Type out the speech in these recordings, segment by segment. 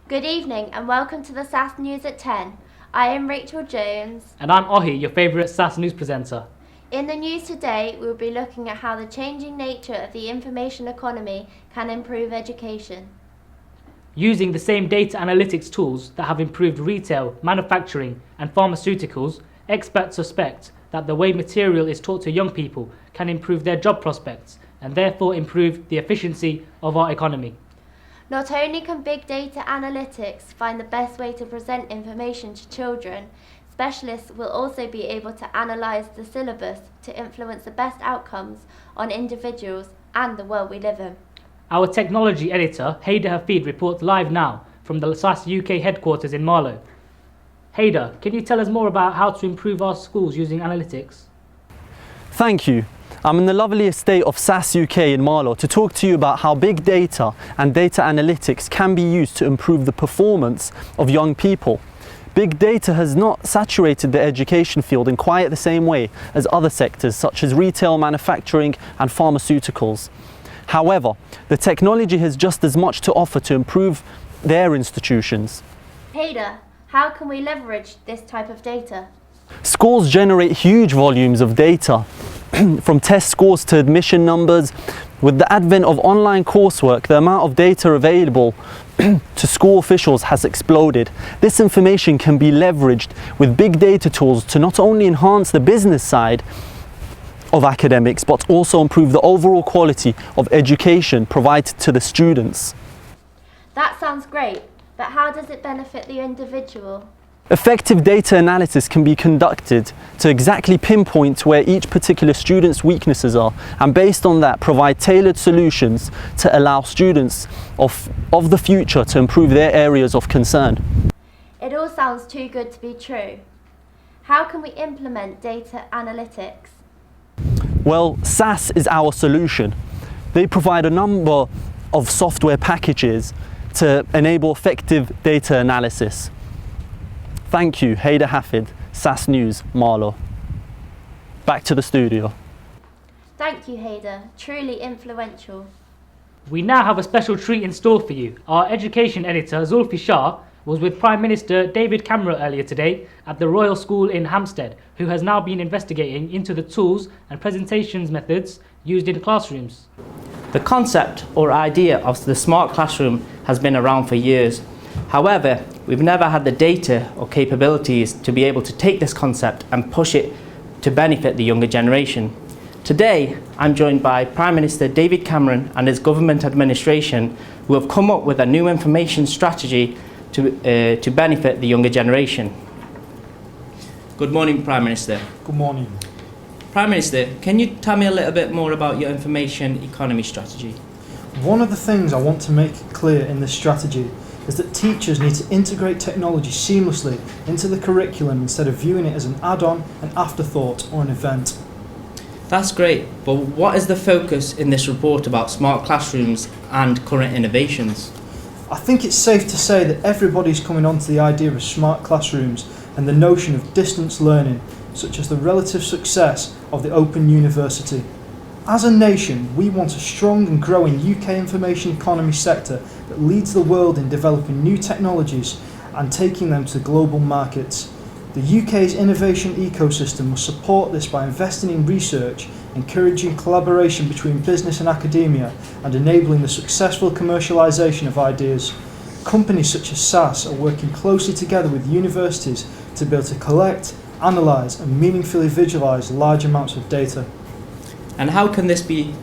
Good evening and welcome to the SAS News at 10. I am Rachel Jones. And I'm Ohi, your favourite SAS News presenter. In the news today, we'll be looking at how the changing nature of the information economy can improve education. Using the same data analytics tools that have improved retail, manufacturing and pharmaceuticals, experts suspect that the way material is taught to young people can improve their job prospects and therefore improve the efficiency of our economy. Not only can big data analytics find the best way to present information to children, specialists will also be able to analyse the syllabus to influence the best outcomes on individuals and the world we live in. Our technology editor, Haider Hafid, reports live now from the SAS UK headquarters in Marlow. Haider, can you tell us more about how to improve our schools using analytics? Thank you. I'm in the lovely estate of SAS UK in Marlow to talk to you about how big data and data analytics can be used to improve the performance of young people. Big data has not saturated the education field in quite the same way as other sectors such as retail, manufacturing and pharmaceuticals. However, the technology has just as much to offer to improve their institutions. Haider, how can we leverage this type of data? Schools generate huge volumes of data, from test scores to admission numbers. With the advent of online coursework, the amount of data available to school officials has exploded. This information can be leveraged with big data tools to not only enhance the business side of academics, but also improve the overall quality of education provided to the students. That sounds great, but how does it benefit the individual? Effective data analysis can be conducted to exactly pinpoint where each particular student's weaknesses are, and based on that provide tailored solutions to allow students of the future to improve their areas of concern. It all sounds too good to be true. How can we implement data analytics? Well, SAS is our solution. They provide a number of software packages to enable effective data analysis. Thank you, Haider Hafid, SAS News, Marlow. Back to the studio. Thank you, Haider. Truly influential. We now have a special treat in store for you. Our education editor, Zulfi Shah, was with Prime Minister David Cameron earlier today at the Royal School in Hampstead, who has now been investigating into the tools and presentations methods used in classrooms. The concept or idea of the smart classroom has been around for years. However, we've never had the data or capabilities to be able to take this concept and push it to benefit the younger generation. Today, I'm joined by Prime Minister David Cameron and his government administration, who have come up with a new information strategy to benefit the younger generation. Good morning, Prime Minister. Good morning. Prime Minister, can you tell me a little bit more about your information economy strategy? One of the things I want to make clear in this strategy is that teachers need to integrate technology seamlessly into the curriculum instead of viewing it as an add-on, an afterthought or an event. That's great, but what is the focus in this report about smart classrooms and current innovations? I think it's safe to say that everybody's coming onto the idea of smart classrooms and the notion of distance learning, such as the relative success of the Open University. As a nation, we want a strong and growing UK information economy sector that leads the world in developing new technologies and taking them to global markets. The UK's innovation ecosystem must support this by investing in research, encouraging collaboration between business and academia, and enabling the successful commercialisation of ideas. Companies such as SAS are working closely together with universities to be able to collect, analyse and meaningfully visualise large amounts of data. And how can this be,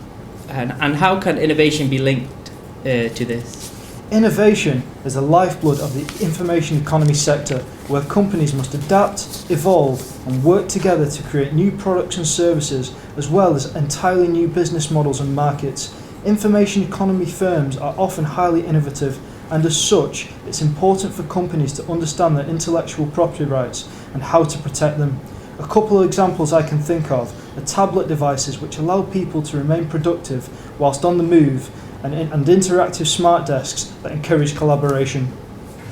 and how can innovation be linked to this? Innovation is the lifeblood of the information economy sector, where companies must adapt, evolve and work together to create new products and services, as well as entirely new business models and markets. Information economy firms are often highly innovative, and as such, it's important for companies to understand their intellectual property rights and how to protect them. A couple of examples I can think of are tablet devices which allow people to remain productive whilst on the move, and interactive smart desks that encourage collaboration.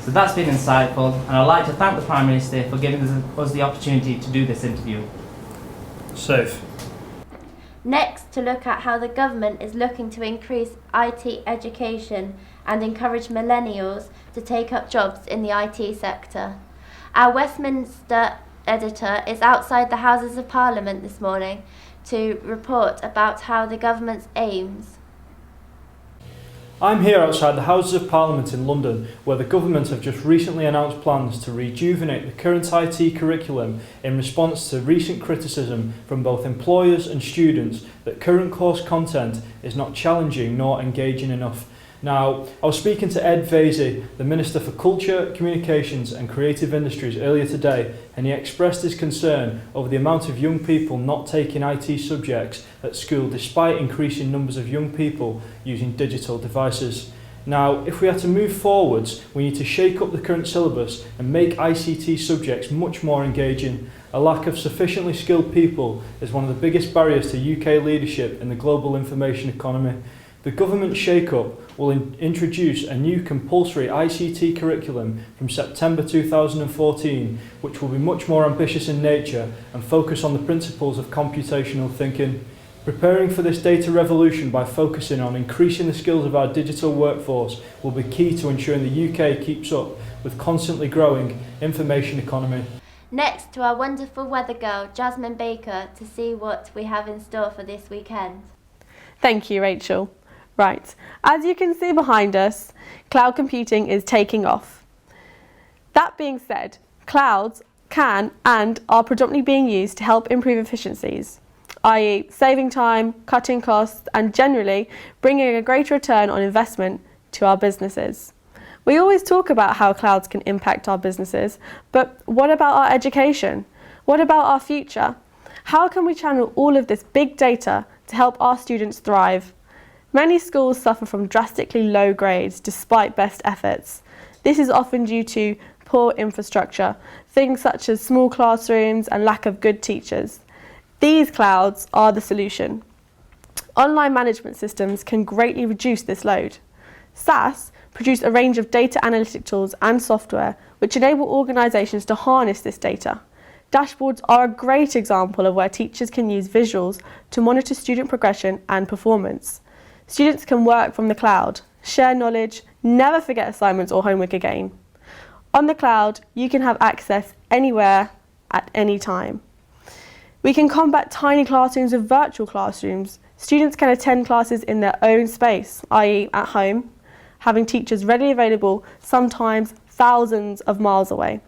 So that's been insightful, and I'd like to thank the Prime Minister for giving us the opportunity to do this interview. Safe. Next, to look at how the government is looking to increase IT education and encourage millennials to take up jobs in the IT sector. Our Westminster editor is outside the Houses of Parliament this morning to report about how the government's aims. I'm here outside the Houses of Parliament in London, where the government have just recently announced plans to rejuvenate the current IT curriculum in response to recent criticism from both employers and students that current course content is not challenging nor engaging enough. Now, I was speaking to Ed Vaizey, the Minister for Culture, Communications and Creative Industries earlier today, and he expressed his concern over the amount of young people not taking IT subjects at school despite increasing numbers of young people using digital devices. Now, if we are to move forwards, we need to shake up the current syllabus and make ICT subjects much more engaging. A lack of sufficiently skilled people is one of the biggest barriers to UK leadership in the global information economy. The government shake-up will introduce a new compulsory ICT curriculum from September 2014, which will be much more ambitious in nature and focus on the principles of computational thinking. Preparing for this data revolution by focusing on increasing the skills of our digital workforce will be key to ensuring the UK keeps up with constantly growing information economy. Next to our wonderful weather girl, Jasmine Baker, to see what we have in store for this weekend. Thank you, Rachel. Right, as you can see behind us, cloud computing is taking off. That being said, clouds can and are predominantly being used to help improve efficiencies, i.e. saving time, cutting costs and generally bringing a greater return on investment to our businesses. We always talk about how clouds can impact our businesses, but what about our education? What about our future? How can we channel all of this big data to help our students thrive? Many schools suffer from drastically low grades despite best efforts. This is often due to poor infrastructure, things such as small classrooms and lack of good teachers. These clouds are the solution. Online management systems can greatly reduce this load. SAS produce a range of data analytic tools and software which enable organisations to harness this data. Dashboards are a great example of where teachers can use visuals to monitor student progression and performance. Students can work from the cloud, share knowledge, never forget assignments or homework again. On the cloud, you can have access anywhere, at any time. We can combat tiny classrooms with virtual classrooms. Students can attend classes in their own space, i.e. at home, having teachers readily available, sometimes thousands of miles away.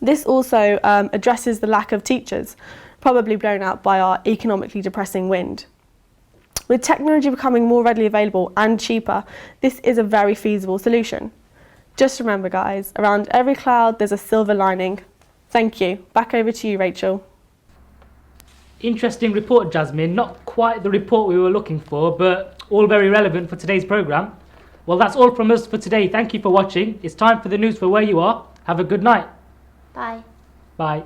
This also addresses the lack of teachers, probably blown out by our economically depressing wind. With technology becoming more readily available and cheaper, this is a very feasible solution. Just remember guys, around every cloud there's a silver lining. Thank you. Back over to you, Rachel. Interesting report, Jasmine. Not quite the report we were looking for, but all very relevant for today's programme. Well, that's all from us for today. Thank you for watching. It's time for the news for where you are. Have a good night. Bye. Bye.